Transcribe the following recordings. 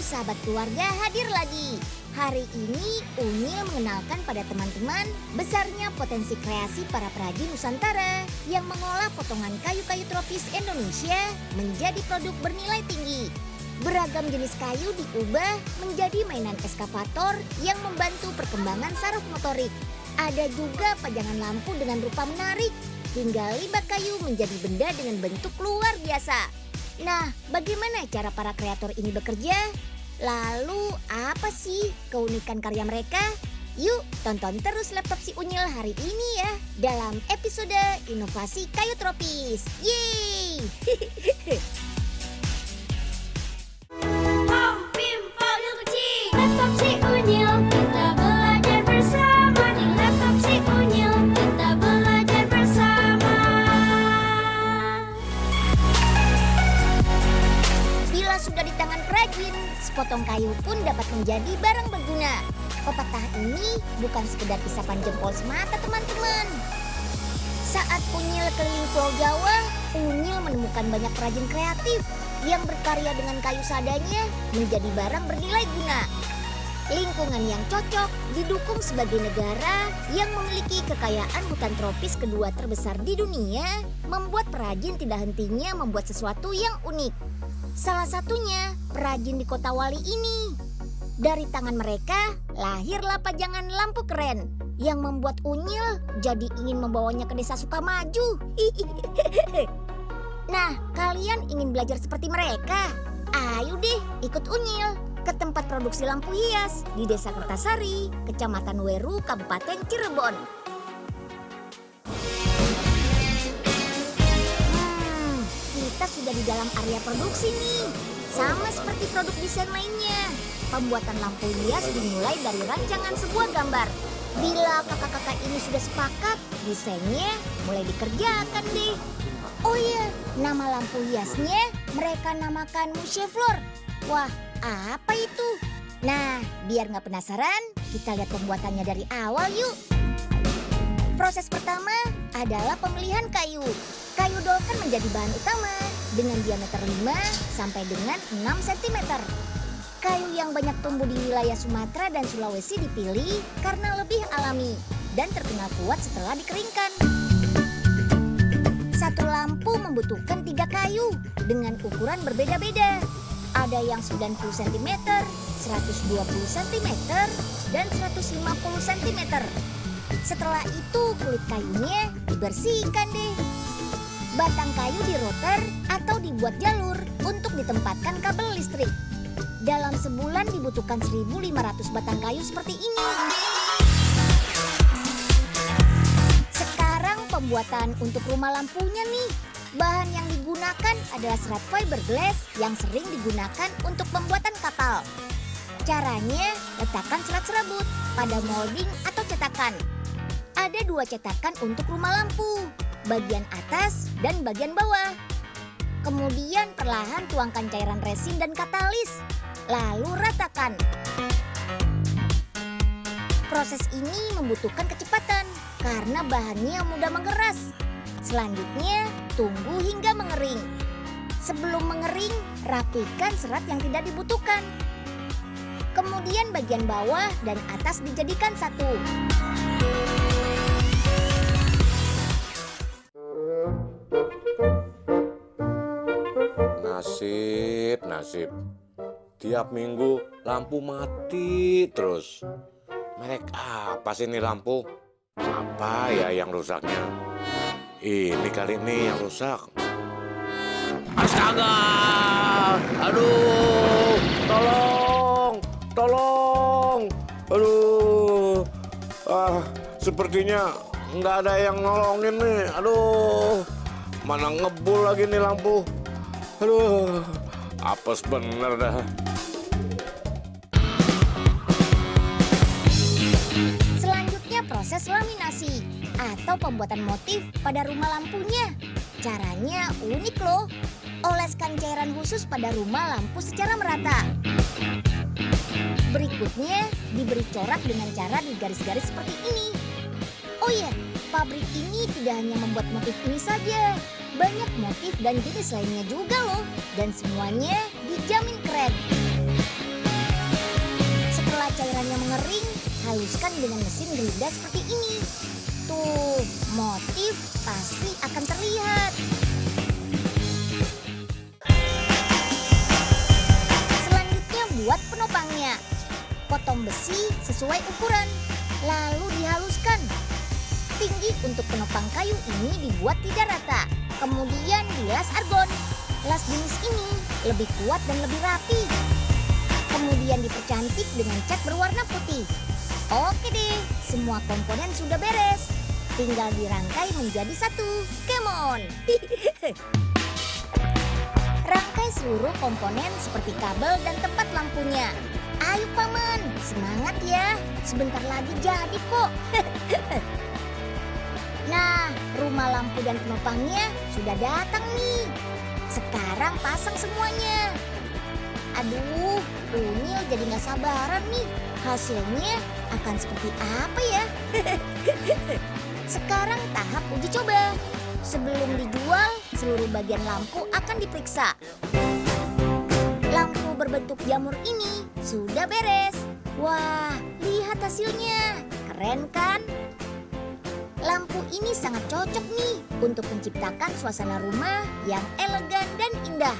sahabat keluarga hadir lagi. Hari ini Unyil mengenalkan pada teman-teman besarnya potensi kreasi para perajin Nusantara yang mengolah potongan kayu-kayu tropis Indonesia menjadi produk bernilai tinggi. Beragam jenis kayu diubah menjadi mainan eskavator yang membantu perkembangan saraf motorik. Ada juga pajangan lampu dengan rupa menarik, hingga limbah kayu menjadi benda dengan bentuk luar biasa. Nah, bagaimana cara para kreator ini bekerja? Lalu, apa sih keunikan karya mereka? Yuk, tonton terus laptop si Unyil hari ini ya, dalam episode Inovasi Kayu Tropis. Yeay! Laptop si Unyil, kita belajar bersama. Di laptop si Unyil, kita belajar bersama. Bila sudah di tangan perajin, sepotong kayu pun dapat menjadi barang berguna. Pepatah ini bukan sekedar isapan jempol semata, teman-teman. Saat Unyil keliling Pulau Jawa, Unyil menemukan banyak perajin kreatif yang berkarya dengan kayu seadanya menjadi barang bernilai guna. Lingkungan yang cocok didukung sebagai negara yang memiliki kekayaan hutan tropis kedua terbesar di dunia, membuat perajin tidak hentinya membuat sesuatu yang unik. Salah satunya perajin di Kota Wali ini. Dari tangan mereka lahirlah pajangan lampu keren yang membuat Unyil jadi ingin membawanya ke desa Sukamaju. Nah, kalian ingin belajar seperti mereka? Ayo deh ikut Unyil ke tempat produksi lampu hias di Desa Kertasari, Kecamatan Weru, Kabupaten Cirebon. Kita sudah di dalam area produksi nih. Sama seperti produk desain lainnya. Pembuatan lampu hias dimulai dari rancangan sebuah gambar. Bila kakak-kakak ini sudah sepakat, desainnya mulai dikerjakan deh. Oh iya, nama lampu hiasnya mereka namakan Musheflor. Wah, apa itu? Nah, biar nggak penasaran, kita lihat pembuatannya dari awal yuk. Proses pertama adalah pemilihan kayu. Kayu dolken menjadi bahan utama dengan diameter 5 sampai dengan 6 cm. Kayu yang banyak tumbuh di wilayah Sumatera dan Sulawesi dipilih karena lebih alami dan terkenal kuat setelah dikeringkan. Satu lampu membutuhkan 3 kayu dengan ukuran berbeda-beda. Ada yang 90 cm, 120 cm, dan 150 cm. Setelah itu kulit kayunya dibersihkan deh. Batang kayu diroter atau dibuat jalur untuk ditempatkan kabel listrik. Dalam sebulan dibutuhkan 1.500 batang kayu seperti ini. Sekarang pembuatan untuk rumah lampunya nih. Bahan yang digunakan adalah serat fiberglass yang sering digunakan untuk pembuatan kapal. Caranya, letakkan serat serabut pada molding atau cetakan. Ada 2 cetakan untuk rumah lampu, bagian atas dan bagian bawah. Kemudian perlahan tuangkan cairan resin dan katalis, lalu ratakan. Proses ini membutuhkan kecepatan karena bahannya mudah mengeras. Selanjutnya, tunggu hingga mengering. Sebelum mengering, rapikan serat yang tidak dibutuhkan. Kemudian bagian bawah dan atas dijadikan satu. Nasib. Tiap minggu lampu mati terus. Merek apa sih ini lampu? Apa ya yang rusaknya? Ini kali ini yang rusak. Astaga! Aduh! Tolong! Aduh! Sepertinya nggak ada yang nolongin nih. Aduh! Mana ngebul lagi nih lampu. Aduh! Apes bener dah. Selanjutnya proses laminasi atau pembuatan motif pada rumah lampunya. Caranya unik loh. Oleskan cairan khusus pada rumah lampu secara merata. Berikutnya diberi corak dengan cara digaris-garis seperti ini. Oh iya, pabrik ini tidak hanya membuat motif ini saja. Banyak motif dan jenis lainnya juga loh. Dan semuanya dijamin keren. cairannya mengering, haluskan dengan mesin gerinda seperti ini. Tuh, motif pasti akan terlihat. Selanjutnya buat penopangnya. Potong besi sesuai ukuran, lalu dihaluskan. Tinggi untuk penopang kayu ini dibuat tidak rata. Kemudian dilas argon. Las jenis ini lebih kuat dan lebih rapi. Kemudian dipercantik dengan cat berwarna putih. Oke deh, semua komponen sudah beres. Tinggal dirangkai menjadi satu. Come on! Rangkai seluruh komponen seperti kabel dan tempat lampunya. Ayo Paman, semangat ya. Sebentar lagi jadi kok. Nah, rumah lampu dan penopangnya sudah datang nih. Sekarang pasang semuanya. Aduh, Unyil jadi nggak sabaran nih. Hasilnya akan seperti apa ya? Sekarang tahap uji coba. Sebelum dijual, seluruh bagian lampu akan diperiksa. Lampu berbentuk jamur ini sudah beres. Wah, lihat hasilnya. Keren kan? Lampu ini sangat cocok nih untuk menciptakan suasana rumah yang elegan dan indah.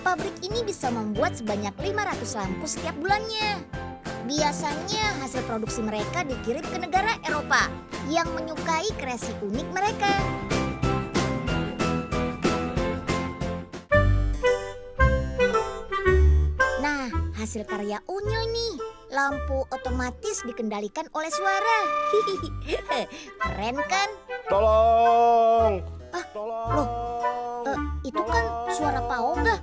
Pabrik ini bisa membuat sebanyak 500 lampu setiap bulannya. Biasanya hasil produksi mereka dikirim ke negara Eropa yang menyukai kreasi unik mereka. Nah, hasil karya Unyil nih. Lampu otomatis dikendalikan oleh suara. Keren kan? Tolong! Loh, itu kan suara Pak Oga.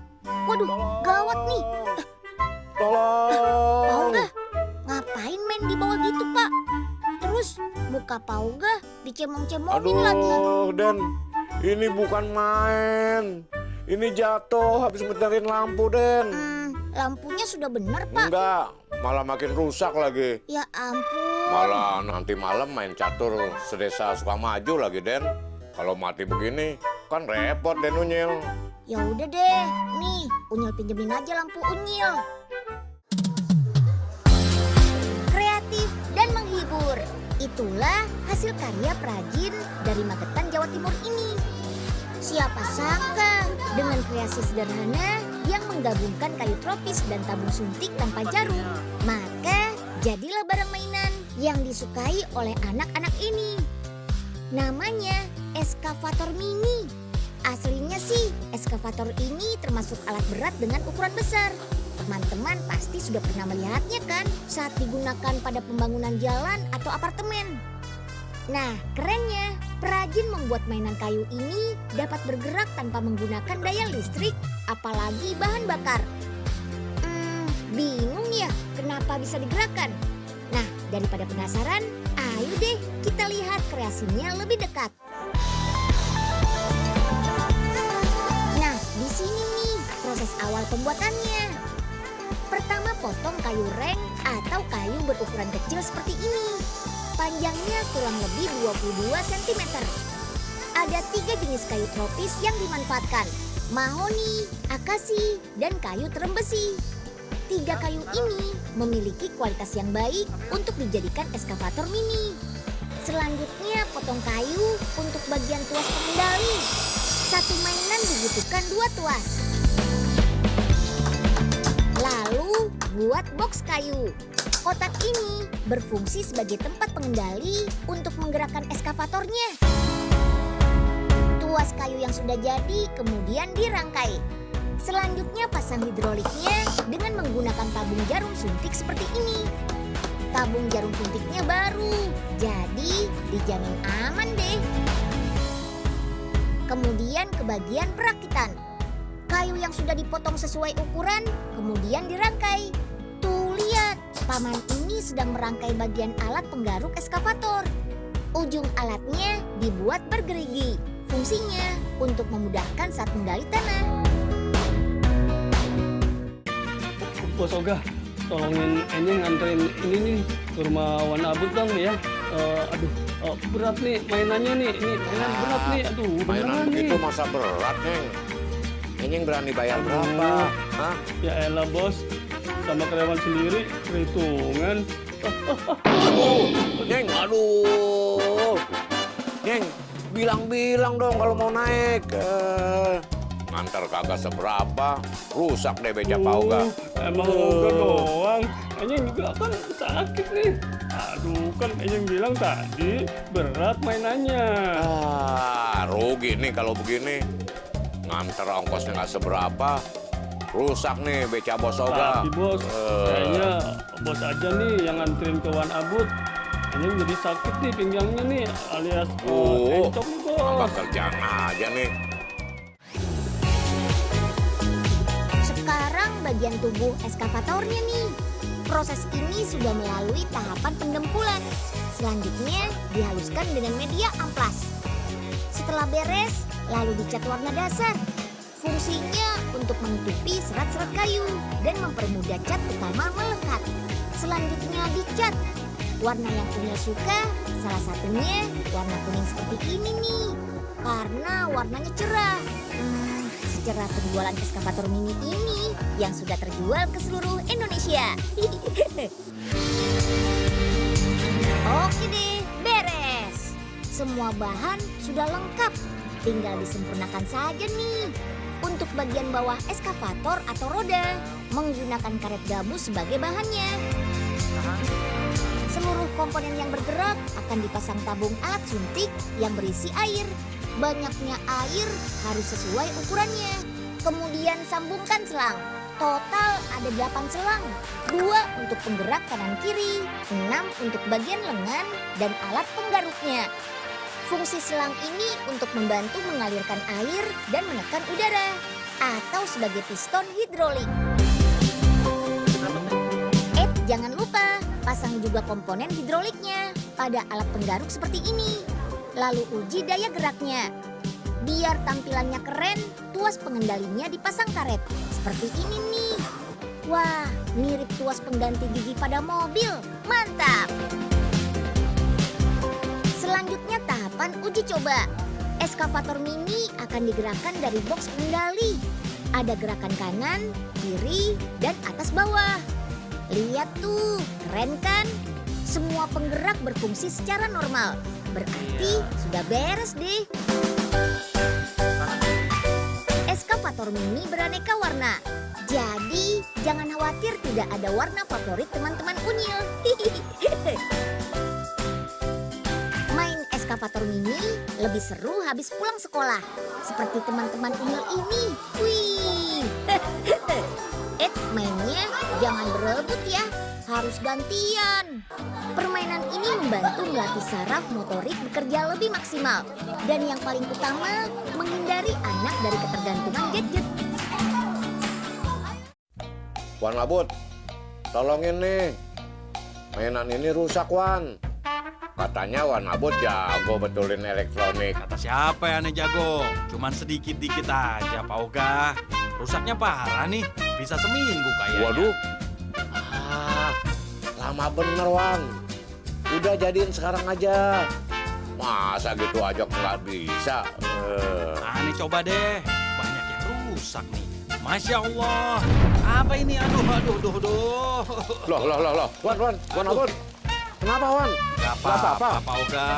Waduh, gawat nih. Pak Tolong! Oga, ngapain main di bawah gitu, Pak? Terus muka Pak Oga dicemong-cemongin lagi. Aduh, Den, ini bukan main. Ini jatuh habis benerin lampu, Den. Lampunya sudah benar, Pak. Enggak, malah makin rusak lagi. Ya ampun. Malah nanti malam main catur sedesa Sukamaju lagi, Den. Kalau mati begini, kan repot, Den Unyil. Ya udah deh, nih Unyil pinjemin aja lampu Unyil. Kreatif dan menghibur. Itulah hasil karya perajin dari Magetan, Jawa Timur ini. Siapa sangka dengan kreasi sederhana yang menggabungkan kayu tropis dan tabung suntik tanpa jarum, maka jadilah barang mainan yang disukai oleh anak-anak ini. Namanya eskavator mini. Aslinya sih, eskavator ini termasuk alat berat dengan ukuran besar. Teman-teman pasti sudah pernah melihatnya kan saat digunakan pada pembangunan jalan atau apartemen. Nah, kerennya, perajin membuat mainan kayu ini dapat bergerak tanpa menggunakan daya listrik, apalagi bahan bakar. Bingung ya kenapa bisa digerakkan? Nah, daripada penasaran, ayo deh kita lihat kreasinya lebih dekat. Nah, di sini nih proses awal pembuatannya. Pertama, potong kayu reng atau kayu berukuran kecil seperti ini. Panjangnya kurang lebih 22 cm. Ada 3 jenis kayu tropis yang dimanfaatkan. Mahoni, akasi, dan kayu terem besi. 3 kayu ini memiliki kualitas yang baik untuk dijadikan eskavator mini. Selanjutnya potong kayu untuk bagian tuas pengendali. Satu mainan dibutuhkan 2 tuas. Lalu buat box kayu. Kotak ini berfungsi sebagai tempat pengendali untuk menggerakkan eskavatornya. Tuas kayu yang sudah jadi kemudian dirangkai. Selanjutnya pasang hidroliknya dengan menggunakan tabung jarum suntik seperti ini. Tabung jarum suntiknya baru, jadi dijamin aman deh. Kemudian ke bagian perakitan. Kayu yang sudah dipotong sesuai ukuran kemudian dirangkai. Tuh lihat, Paman ini sedang merangkai bagian alat penggaruk eskavator. Ujung alatnya dibuat bergerigi. Fungsinya untuk memudahkan saat menggali tanah. Bos Oga, tolongin Enying nganterin ini nih ke rumah Wan Abut dong ya. Berat nih mainannya nih. Ini mainan berat nih. Aduh, Mainan beneran begitu nih. masa berat, Neng. Ini berani bayar berapa? Hah? Ya elah bos, sama karyawan sendiri perhitungan. Neng, aduh. Neng, bilang-bilang dong kalau mau naik. Ngantar kagak seberapa, rusak deh beca Pak Oga. Emang Oga doang. Enyeng juga kan sakit nih. Aduh, kan Enyeng bilang tadi berat mainannya. Rugi nih kalau begini. Ngantar ongkosnya nggak seberapa, rusak nih beca Bos Oga. Tapi bos, kayaknya bos aja nih yang nganterin ke Wan Abut. Enyeng jadi sakit nih pinggangnya nih, alias encok nih bos. Angkat kerjaan aja nih. Sekarang bagian tubuh eskavatornya nih. Proses ini sudah melalui tahapan pendempulan. Selanjutnya dihaluskan dengan media amplas. Setelah beres, lalu dicat warna dasar. Fungsinya untuk menutupi serat-serat kayu dan mempermudah cat utama melekat. Selanjutnya dicat. Warna yang Unyil suka, salah satunya warna kuning seperti ini nih. Karena warnanya cerah. Secerah penjualan eskavator mini ini yang sudah terjual ke seluruh Indonesia. Oke deh, beres. Semua bahan sudah lengkap. Tinggal disempurnakan saja nih. Untuk bagian bawah eskavator atau roda, menggunakan karet gabus sebagai bahannya. Seluruh komponen yang bergerak akan dipasang tabung alat suntik yang berisi air. Banyaknya air harus sesuai ukurannya. Kemudian sambungkan selang. Total ada 8 selang. 2 untuk penggerak kanan kiri, 6 untuk bagian lengan, dan alat penggaruknya. Fungsi selang ini untuk membantu mengalirkan air dan menekan udara, atau sebagai piston hidrolik. Jangan lupa, pasang juga komponen hidroliknya pada alat penggaruk seperti ini. Lalu uji daya geraknya. Biar tampilannya keren, tuas pengendalinya dipasang karet. Seperti ini nih. Wah, mirip tuas pengganti gigi pada mobil. Mantap! Selanjutnya tahapan uji coba. Eskavator mini akan digerakkan dari box pengendali. Ada gerakan kanan, kiri, dan atas bawah. Lihat tuh, keren kan? Semua penggerak berfungsi secara normal. Berarti sudah beres deh. Eskavator mini beraneka warna. Jadi, jangan khawatir tidak ada warna favorit teman-teman Unyil. Main eskavator mini lebih seru habis pulang sekolah. Seperti teman-teman Unyil ini. Wih. Mainnya jangan berebut ya, harus gantian. Permainan ini membantu melatih saraf motorik bekerja lebih maksimal. Dan yang paling utama, menghindari anak dari ketergantungan gadget. Wan Abut, tolongin nih. Mainan ini rusak, Wan. Katanya Wan Abut jago betulin elektronik. Kata siapa ya aneh jago? Cuman sedikit-dikit aja, Pak Oga. Rusaknya parah nih, bisa seminggu kayaknya. Waduh. Lama bener, Wan. Udah jadiin sekarang aja. Masa gitu aja nggak bisa? Aneh coba deh, banyak yang rusak nih. Masya Allah. Apa ini? Aduh. Loh. Wan Abut. Kenapa, Wan? Gak apa-apa, Pak Oga.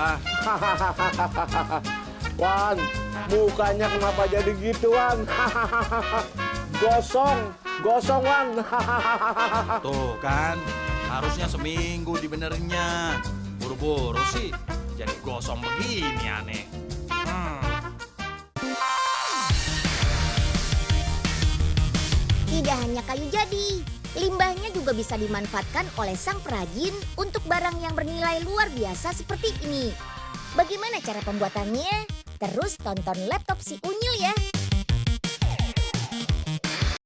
Wan, mukanya kenapa jadi gitu, Wan? Gosong, Wan. Tuh kan, harusnya seminggu dibenerinnya. Buru-buru sih, jadi gosong begini aneh. Tidak hanya kayu jadi, limbahnya juga bisa dimanfaatkan oleh sang perajin untuk barang yang bernilai luar biasa seperti ini. Bagaimana cara pembuatannya? Terus tonton laptop si Unyil ya.